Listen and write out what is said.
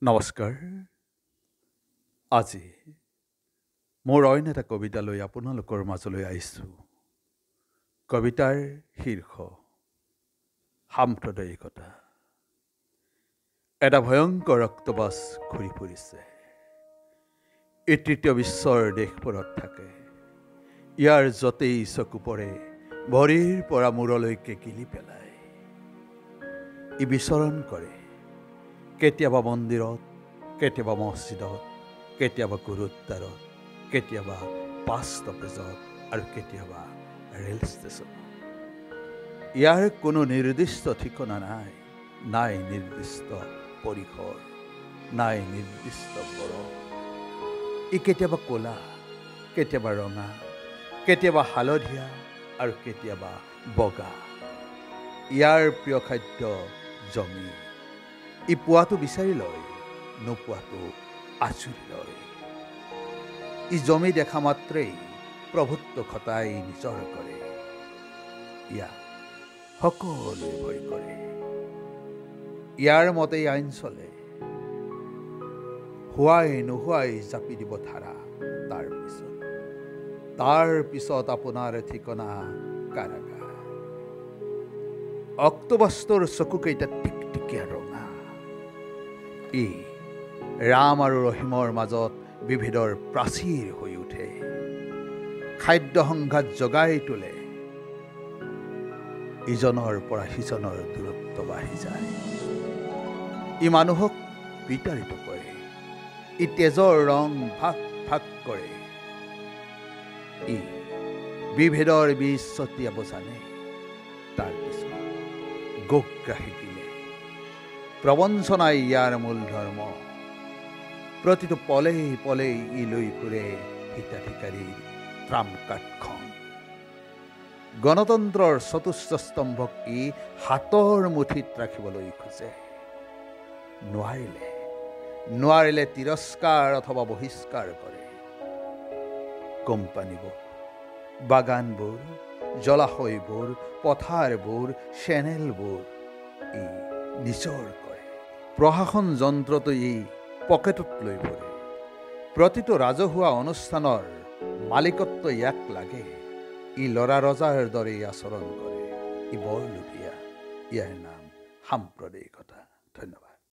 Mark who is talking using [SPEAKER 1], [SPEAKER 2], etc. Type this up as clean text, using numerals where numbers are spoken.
[SPEAKER 1] নমস্কাৰ। আজি মোৰ অইন এটা কবিতালৈ আপোনালোকৰ মাজলৈ আহিছোঁ। কবিতাৰ শীৰ্ষ সাম্প্ৰদায়িকতা। এটা ভয়ংকৰ ৰক্তবাজ ঘূৰি ফুৰিছে। এই তৃতীয় বিশ্বৰ দেশবোৰত থাকে। ইয়াৰ য'তেই চকু পৰে ভৰিৰ পৰা মূৰলৈকে গিলি পেলায়। ই বিচৰণ কৰে, কেতিয়াবা মন্দিৰত, কেতিয়াবা মছজিদত, কেতিয়াবা গুৰুদ্বাৰত, কেতিয়াবা বাছ ষ্টপেজত আৰু কেতিয়াবা ৰেল ষ্টেচনত। ইয়াৰ কোনো নিৰ্দিষ্ট ঠিকনা নাই, নাই নিৰ্দিষ্ট পৰিসৰ, নাই নিৰ্দিষ্ট বৰফ। ই কেতিয়াবা ক'লা, কেতিয়াবা ৰঙা, কেতিয়াবা হালধীয়া আৰু কেতিয়াবা বগা। ইয়াৰ প্ৰিয় খাদ্য জমি। ই পোৱাটো বিচাৰি লয়, নোপোৱাটো আঁচুৰি লয়। ই জমি দেখা মাত্ৰেই প্ৰভুত্ব খটাই নিজৰ কৰে। ইয়াক সকলোৱে ভয় কৰে। ইয়াৰ মতেই আইন চলে। হোৱাই নোহোৱাই জাপি দিব ধাৰা। তাৰ পিছত আপোনাৰ ঠিকনা কাৰাগাৰ। অক্টোবাছটোৰ চকুকেইটা টিকটিকীয়া ৰঙা। ই ৰাম আৰু ৰহিমৰ মাজত বিভেদৰ প্ৰাচীৰ হৈ উঠে। খাদ্য সংঘাত জগাই তোলে। ইজনৰ পৰা সিজনৰ দূৰত্ব বাঢ়ি যায়। ই মানুহক বিতাড়িত কৰে। ই তেজৰ ৰং ভাগ ভাগ কৰে। ই বিভেদৰ বীজ ছটিয়াব জানে। তাৰপিছত গোগ্ৰাহী দিলে। প্ৰবঞ্চনাই ইয়াৰ মূল ধৰ্ম। প্ৰতিটো পলেই পলেই ই লৈ ফুৰে হিতাধিকাৰীৰ ট্ৰাম্প কাৰ্ডখন। গণতন্ত্ৰৰ চতুৰ্থ স্তম্ভক ই হাতৰ মুঠিত ৰাখিবলৈ খোজে। নোৱাৰিলে তিৰস্কাৰ অথবা বহিষ্কাৰ কৰে। কোম্পানীবোৰ, বাগানবোৰ, জলাশয়বোৰ, পথাৰবোৰ, চেনেলবোৰ ই নিজৰ কৰে। প্ৰশাসন যন্ত্ৰটো ই পকেটত লৈ ফুৰে। প্ৰতিটো ৰাজহুৱা অনুষ্ঠানৰ মালিকত্ব ইয়াক লাগে। ই ল'ৰা ৰজাৰ দৰে আচৰণ কৰে। ই বৰ লোভীয়া। ইয়াৰ নাম সাম্প্ৰদায়িকতা।